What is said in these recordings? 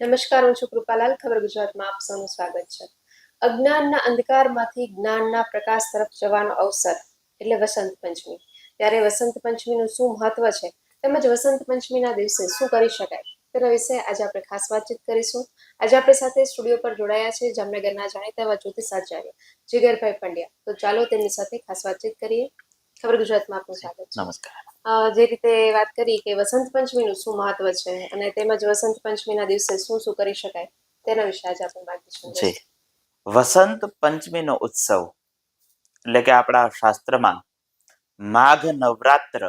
નમસ્કાર, હું છું કૃપાલાલ. ખબર ગુજરાતમાં આપ સૌનું સ્વાગત છે. અજ્ઞાનના અંધકારમાંથી જ્ઞાનના પ્રકાશ તરફ જવાનો અવસર એટલે વસંત પંચમી. ત્યારે વસંત પંચમીનું શું મહત્વ છે તેમજ વસંત પંચમીના દિવસે શું કરી શકાય તેના વિશે આજે આપણે ખાસ વાતચીત કરીશું. આજે આપણી સાથે સ્ટુડિયો પર જોડાયા છે જામનગરના જાણીતા એવા જ્યોતિષાચાર્ય જીગરભાઈ પંડ્યા. તો ચાલો તેમની સાથે ખાસ વાતચીત કરીએ. ખબર ગુજરાતમાં આપનું સ્વાગત છે. નમસ્કાર. જે રીતે વાત કરી કે વસંત પંચમીનું શું મહત્વ છે અને તેમજ વસંત પંચમીના દિવસે શું શું કરી શકાય તેના વિશે આજે આપણે વાત જી, વસંત પંચમીનો ઉત્સવ એટલે કે આપણા શાસ્ત્રમાં માઘ નવરાત્ર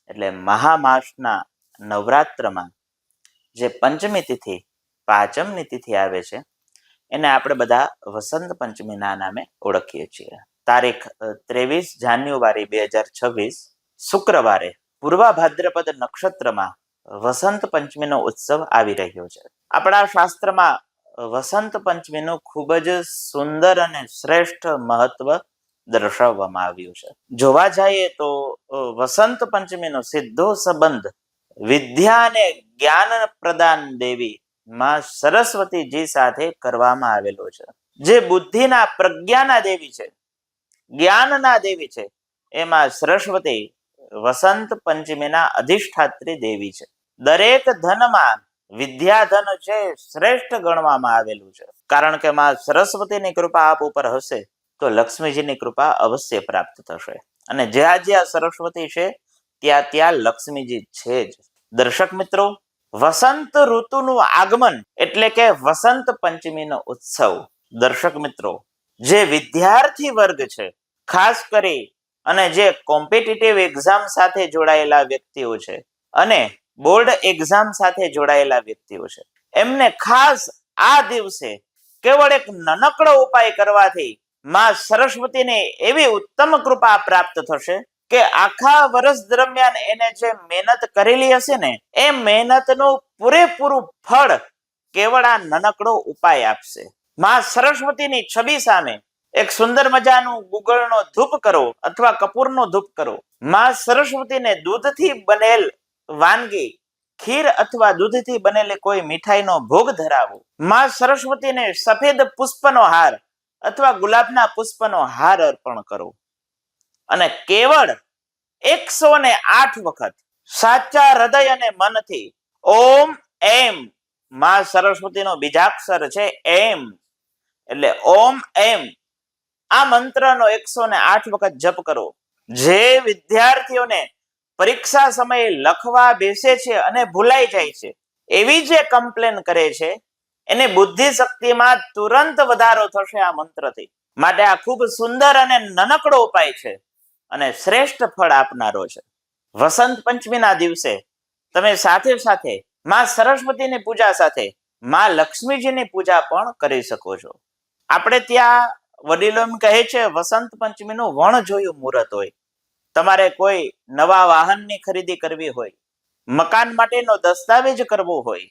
એટલે મહામાસના નવરાત્રમાં જે પંચમી તિથિ પાંચમની તિથિ આવે છે એને આપણે બધા વસંત પંચમીના નામે ઓળખીએ છીએ. તારીખ 23 જાન્યુઆરી 2026 શુક્રવારે પૂર્વા ભાદ્રપદ નક્ષત્રમાં વસંત પંચમીનો ઉત્સવ આવી રહ્યો છે. આપણા શાસ્ત્રમાં વસંત પંચમીનું ખૂબ જ સુંદર અને શ્રેષ્ઠ મહત્વ દર્શાવવામાં આવ્યું છે. જોવા જઈએ તો વસંત પંચમીનો સીધો સંબંધ વિદ્યા અને જ્ઞાન પ્રદાન દેવી માં સરસ્વતીજી સાથે કરવામાં આવેલો છે. જે બુદ્ધિના પ્રજ્ઞાના દેવી છે, જ્ઞાનના દેવી છે, એમાં સરસ્વતી વસંત પંચમીના અધિષ્ઠાત્રી દેવી છે. દરેક ધનમાં વિદ્યાધન છે શ્રેષ્ઠ ગણવામાં આવેલું છે. કારણ કે માં સરસ્વતીની કૃપા આપ ઉપર હશે તો લક્ષ્મીજીની કૃપા અવશ્ય પ્રાપ્ત થશે. અને જ્યાં જ્યાં સરસ્વતી છે ત્યાં ત્યાં લક્ષ્મીજી છે જ. દર્શક મિત્રો, વસંત ઋતુનું આગમન એટલે કે વસંત પંચમીનો ઉત્સવ. દર્શક મિત્રો, જે વિદ્યાર્થી વર્ગ છે, ખાસ કરી અને જે કોમ્પિટિટિવ એક્ઝામ સાથે જોડાયેલા વ્યક્તિઓ છે અને બોર્ડ એક્ઝામ સાથે જોડાયેલા વ્યક્તિઓ છે, એમને ખાસ આ દિવસે કેવળ એક નાનકડો ઉપાય કરવાથી માં સરસ્વતીને એવી ઉત્તમ કૃપા પ્રાપ્ત થશે કે આખા વર્ષ દરમિયાન એને જે મહેનત કરેલી હશે ને એ મહેનતનું પૂરેપૂરું ફળ કેવળ આ નાનકડો ઉપાય આપશે. માં સરસ્વતીની છબી સામે એક સુંદર મજાનું ગુગળનો ધૂપ કરો અથવા કપૂરનો ધૂપ કરો. માં સરસ્વતીને દૂધથી બનેલ વાનગી, ખીર અથવા દૂધથી બનેલી કોઈ મીઠાઈનો ભોગ ધરાવો. માં સરસ્વતીને સફેદ પુષ્પનો હાર અથવા ગુલાબના પુષ્પનો હાર અર્પણ કરો અને કેવળ 108 વખત સાચા હૃદય અને મનથી ઓમ એમ, માં સરસ્વતીનો બીજાક્ષર છે એમ, એટલે ઓમ એમ આ મંત્રનો 108 વખત જપ કરો. જે વિદ્યાર્થીઓને પરીક્ષા સમયે લખવા બેસે છે અને ભૂલાઈ જાય છે, એવી જે કમ્પ્લેન કરે છે, એને બુદ્ધિ શક્તિમાં તુરંત વધારો થશે આ મંત્રથી. માટે આ ખૂબ સુંદર અને નાનકડો ઉપાય છે અને શ્રેષ્ઠ ફળ આપનારો છે. વસંત પંચમીના દિવસે તમે સાથે સાથે માં સરસ્વતીની પૂજા સાથે માં લક્ષ્મીજીની પૂજા પણ કરી શકો છો. આપણે ત્યાં વડીલો એમ કહે છે વસંત પંચમીનું વણ જોયું મુહૂર્ત હોય. તમારે કોઈ નવા વાહનની ખરીદી કરવી હોય, મકાન માટેનો દસ્તાવેજ કરવો હોય,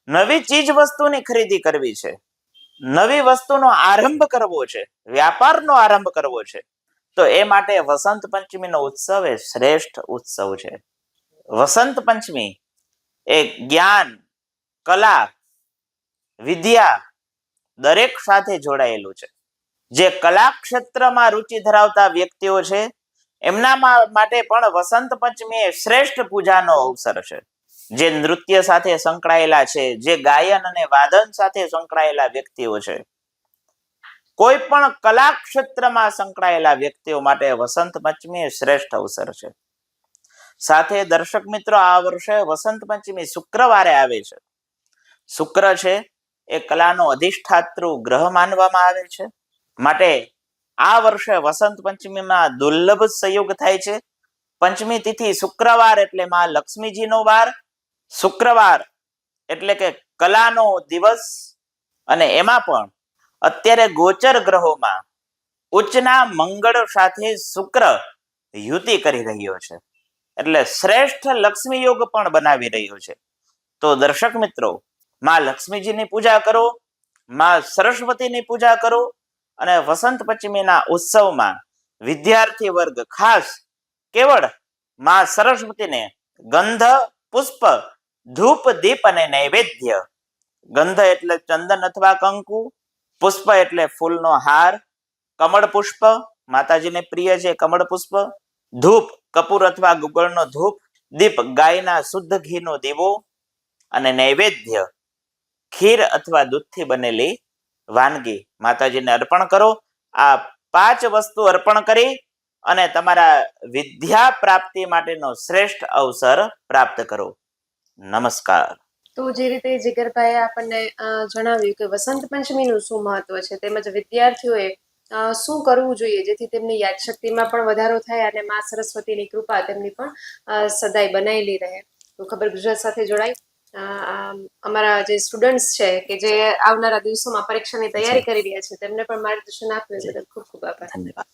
નવી ચીજ વસ્તુની ખરીદી કરવી છે, નવી વસ્તુનો આરંભ કરવો છે, વ્યાપારનો આરંભ કરવો છે, તો એ માટે વસંત પંચમીનો ઉત્સવ એ શ્રેષ્ઠ ઉત્સવ છે. વસંત પંચમી એ જ્ઞાન, કલા, વિદ્યા દરેક સાથે જોડાયેલું છે. જે કલા ક્ષેત્રમાં રુચિ ધરાવતા વ્યક્તિઓ છે એમના માટે પણ વસંત પંચમી એ શ્રેષ્ઠ પૂજાનો અવસર છે. જે નૃત્ય સાથે સંકળાયેલા છે, જે ગાયન અને વાદન સાથે સંકળાયેલા વ્યક્તિઓ છે, કોઈ પણ કલા ક્ષેત્રમાં સંકળાયેલા વ્યક્તિઓ માટે વસંત પંચમી એ શ્રેષ્ઠ અવસર છે. સાથે દર્શક મિત્રો, આ વર્ષે વસંત પંચમી શુક્રવારે આવે છે. શુક્ર છે એ કલાનો અધિષ્ઠાતૃ ગ્રહ માનવામાં આવે છે. માટે આ વર્ષે વસંત પંચમીમાં દુર્લભ સંયોગ થાય છે. પંચમી તિથિ શુક્રવાર એટલે માં લક્ષ્મીજીનો વાર, શુક્રવાર એટલે કે કલાનો દિવસ, અને એમાં પણ અત્યારે ગોચર ગ્રહોમાં ઉચ્ચના મંગળ સાથે શુક્ર યુતિ કરી રહ્યો છે, એટલે શ્રેષ્ઠ લક્ષ્મી યોગ પણ બનાવી રહ્યો છે. તો દર્શક મિત્રો, માં લક્ષ્મીજીની પૂજા કરો, માં સરસ્વતીની પૂજા કરો અને વસંત પંચમીના ઉત્સવમાં વિદ્યાર્થી વર્ગ ખાસ કેવળ માં સરસ્વતીને ગંધ, પુષ્પ, ધૂપ, દીપ અને નૈવેદ્ય ગંધ એટલે ચંદન અથવા કંકુ, પુષ્પ એટલે ફૂલનો હાર, કમળ પુષ્પ માતાજીને પ્રિય છે કમળ પુષ્પ, ધૂપ કપૂર અથવા ગુગળનો ધૂપ, દીપ ગાયના શુદ્ધ ઘીનો દીવો, અને નૈવેદ્ય ખીર અથવા દૂધથી બનેલી વાનગી માતાજીને અર્પણ કરો. આ 5 વસ્તુ અર્પણ કરી અને તમારા વિદ્યા પ્રાપ્તિ માટેનો શ્રેષ્ઠ અવસર પ્રાપ્ત કરો. નમસ્કાર. તો જે રીતે જીગરભાઈએ આપણને જણાવ્યું કે વસંત પંચમીનું શું મહત્વ છે, તેમજ વિદ્યાર્થીઓએ શું કરવું જોઈએ જેથી તેમની યાદશક્તિમાં પણ વધારો થાય અને મા સરસ્વતીની કૃપા તેમની પણ સદાય બનાયેલી રહે. તો ખબર ગુજરાત સાથે જોડાઈ અમારા જે સ્ટુડન્ટ્સ છે કે જે આવનારા દિવસોમાં પરીક્ષાની તૈયારી કરી રહ્યા છે તેમને પણ માર્ગદર્શન આપ્યું એ બદલ ખૂબ ખૂબ આભાર. ધન્યવાદ.